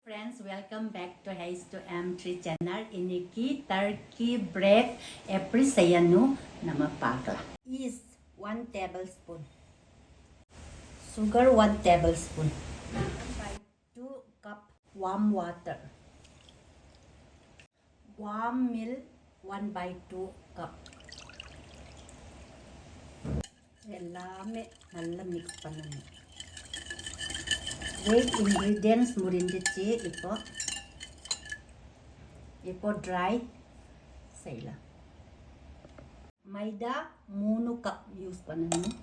Friends, welcome back to H2M3 Channel. Iniki turkey bread every sayanu nama pakla. Is 1 tablespoon. Sugar 1 tablespoon. 1/2 cup warm water. Warm milk 1/2 cup. எல்லாமே நல்லா mix பண்ணணும். Wet ingredients முடிஞ்சிச்சு. இப்போ try செய்யலாம். மைதா 3 cup use பண்ணணும்.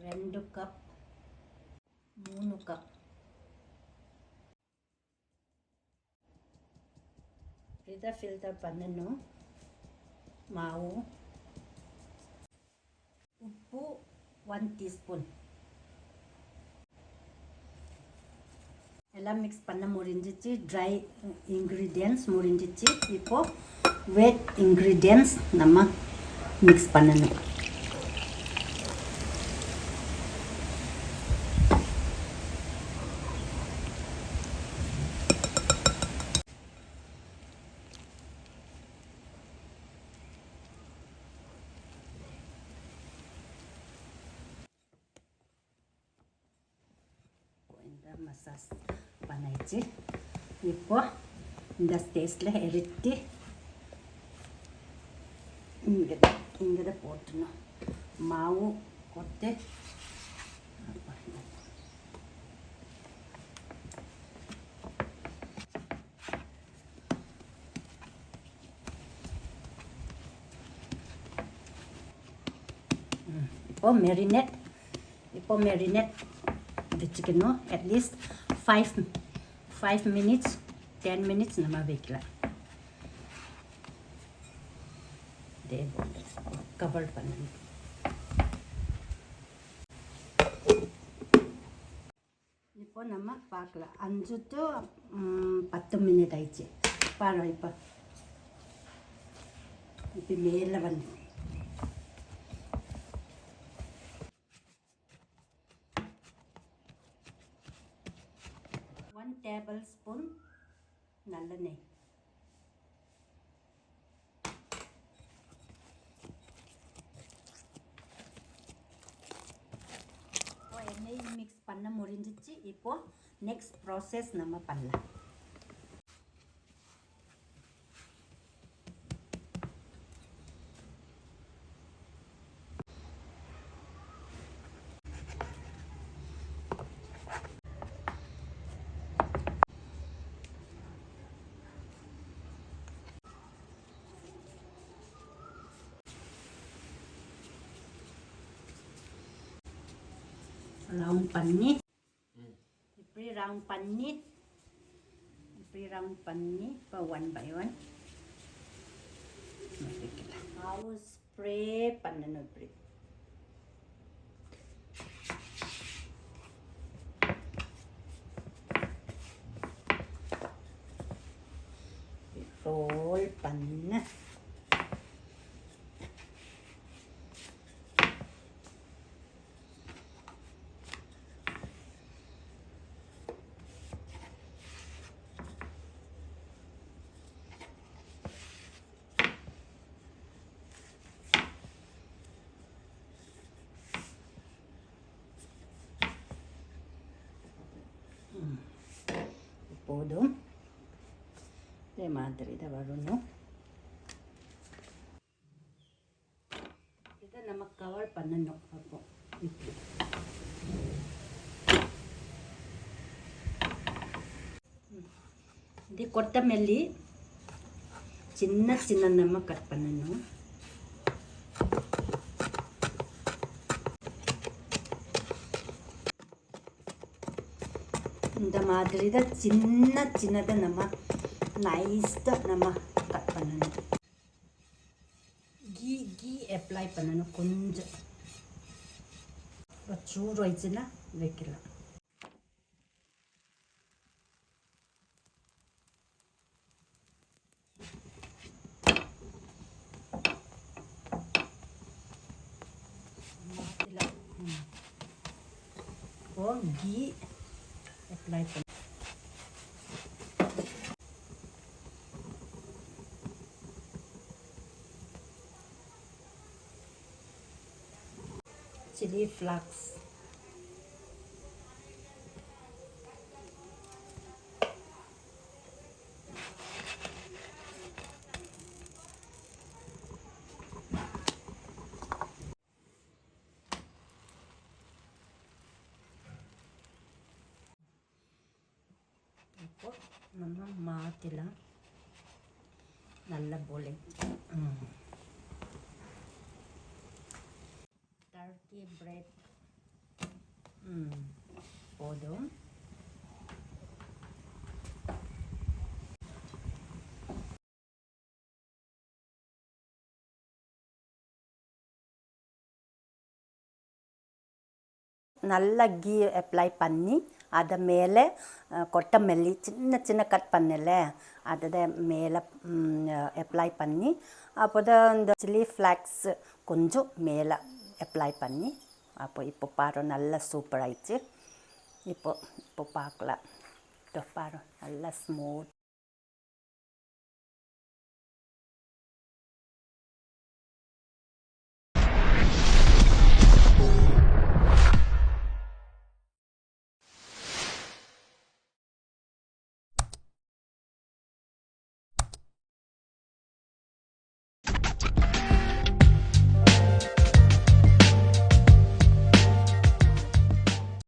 2 cup 3 cup இதை filter பண்ணணும். மாவு, உப்பு 1 டீஸ்பூன் எல்லாம் மிக்ஸ் பண்ண முடிஞ்சிச்சு. ட்ரை இன்க்ரீடியன்ட்ஸ் முடிஞ்சிச்சு. இப்போது வெட் இன்க்ரீடியன்ட்ஸ் நம்ம மிக்ஸ் பண்ணணும். மசாஸ் பண்ணிச்சு. இப்போ இந்த ஸ்டேஜில் எடுத்து இங்கே போட்டணும். மாவு கொட்டு இப்போ மேரினேட் வச்சுக்கணும். அட்லீஸ்ட் 5 மினிட்ஸ் 10 மினிட்ஸ் நம்ம வைக்கலாம். இதே போட்டு கவர் பண்ணணும். இப்போ நம்ம பார்க்கலாம். 5 to 10 மினிட் ஆயிடுச்சு. பாரு இப்போ மேலே வந்து டேபிள் ஸ்பூன் நல்லெண்ணெய், எண்ணெய் மிக்ஸ் பண்ண முடிஞ்சிச்சு. இப்போ நெக்ஸ்ட் ப்ராசஸ் நம்ம பண்ணலாம். ரவுண்ட் பண்ணி இப்படி ரவுண்ட் பண்ணி இப்போ 1 by 1 வைக்கலாம். மாவு ஸ்ப்ரே பண்ணணும். இப்படி ரோல் பண்ண போதும். இதே மாதிரி இதை வரணும். இதை நம்ம கவர் பண்ணணும். அப்போ இது கொத்தமல்லி சின்ன நம்ம கட் பண்ணணும். இந்த மாதிரி தான் சின்னதை நம்ம நைஸாக நம்ம கட் பண்ணணும். கீ அப்ளை பண்ணணும். கொஞ்சம் சூடு ஆயிடுச்சுன்னா வைக்கலாம். இப்போ கீ அப்ளை பண்ண chili flakes. இப்போ நம்ம மாற்றிலாம் நல்ல போலை டர்க்கி பிரெட் போதும். நல்லா கீ அப்ளை பண்ணி அதை மேலே கொத்தமல்லி சின்ன சின்ன கட் பண்ணல அதை மேலே அப்ளை பண்ணி அப்போ தான் இந்த சில்லி ஃப்ளாக்ஸ் கொஞ்சம் மேலே அப்ளை பண்ணி அப்போ இப்போ பாரு நல்லா சூப்பர் ஆயிடுச்சு. இப்போ பார்க்கலாம். இப்போ பாரு நல்லா ஸ்மூத்.